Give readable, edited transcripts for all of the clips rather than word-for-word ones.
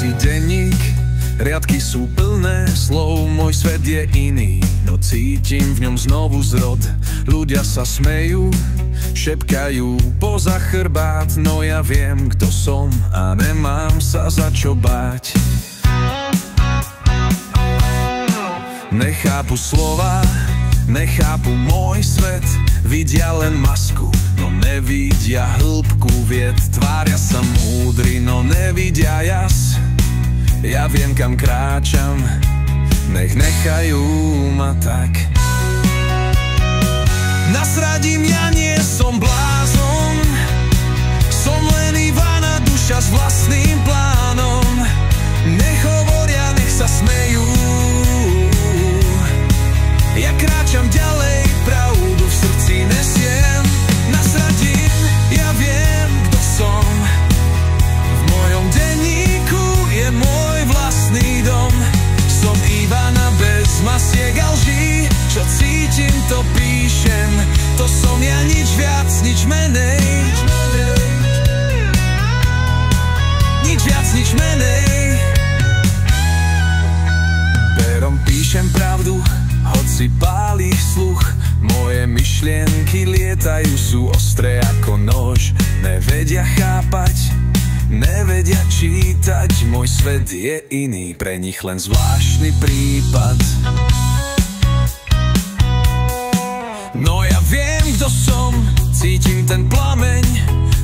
si denník, riadky sú plné slov, môj svet je iný, no cítim v ňom znovu zrod. Ľudia sa smejú, šepkajú poza chrbát, no ja viem, kto som a nemám sa za čo báť. Nechápu slova, nechápu môj svet, vidia len masku, no nevidia hĺbku vied. Tvária sa múdri, no nevidia jas. Ja viem, kam kráčam, nech nechajú ma tak. Nasradím, ja nie som blázon, som len Ivana, duša s vlastným plánom. Nech hovoria, nech sa smejú, ja kráčam ďalej, pravdu v srdci nesiem. Nasradím, ja viem, kto som, v mojom denníku je môj vlastný dom. Som Ivana bez masiek a lží, čo cítim, to píšem, to som ja, nič viac, nič menej. Nič viac, nič menej. Perom píšem pravdu, hoci páli sluch. Moje myšlienky lietajú, sú ostré ako nož. Nevedia chápať, nevedia čítať, môj svet je iný, pre nich len zvláštny prípad. No ja viem, kto som, cítim ten plameň,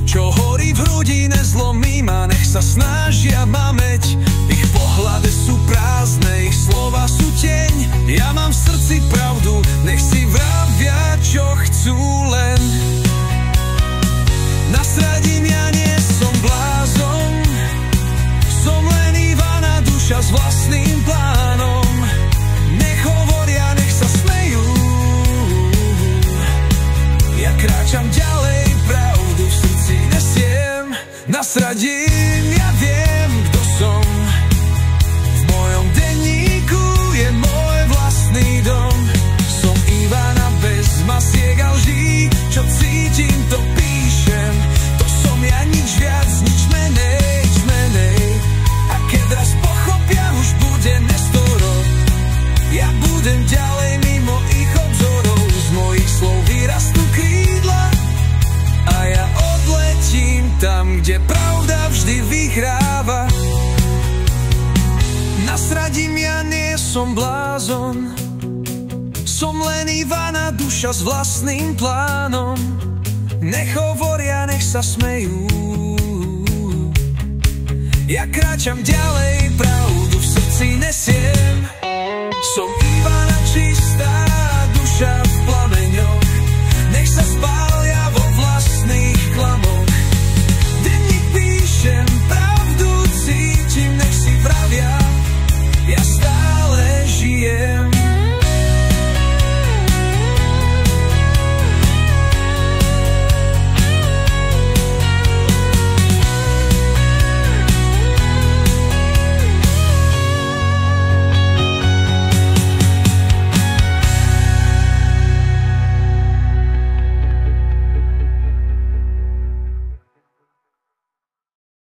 čo horí v hrudi, nezlomí ma, nech sa snažia mameť. Ich pohľady sú prázdne, ich slova sú tieň, ja mám v srdci pravdu, nech si vravia, čo chcú len. Nasradím, ja nie som blázon, som len Ivana, duša s vlastným plánom. Nech hovoria, nech sa smejú, ja kráčam ďalej, pravdu v srdci nesiem. Nasradím, ja viem, kto som, v mojom denníku je môj vlastný dom. Som Ivana bez masiek a lží, čo cítim, to píšem, to som ja, nič viac, nič menej, menej. A keď raz pochopia, už bude nestoro, ja budem ďalej mimo ich obzorov. Z mojich slov vyrastú krídla a ja odletím tam, kde pravda vždy vyhráva. Nasradím, ja nie som blázon, som len Ivana, duša s vlastným plánom. Nech hovoria, nech sa smejú, ja kráčam ďalej, pravdu v srdci nesiem. Som Ivana čistá, duša v plameňoch, nech sa spája.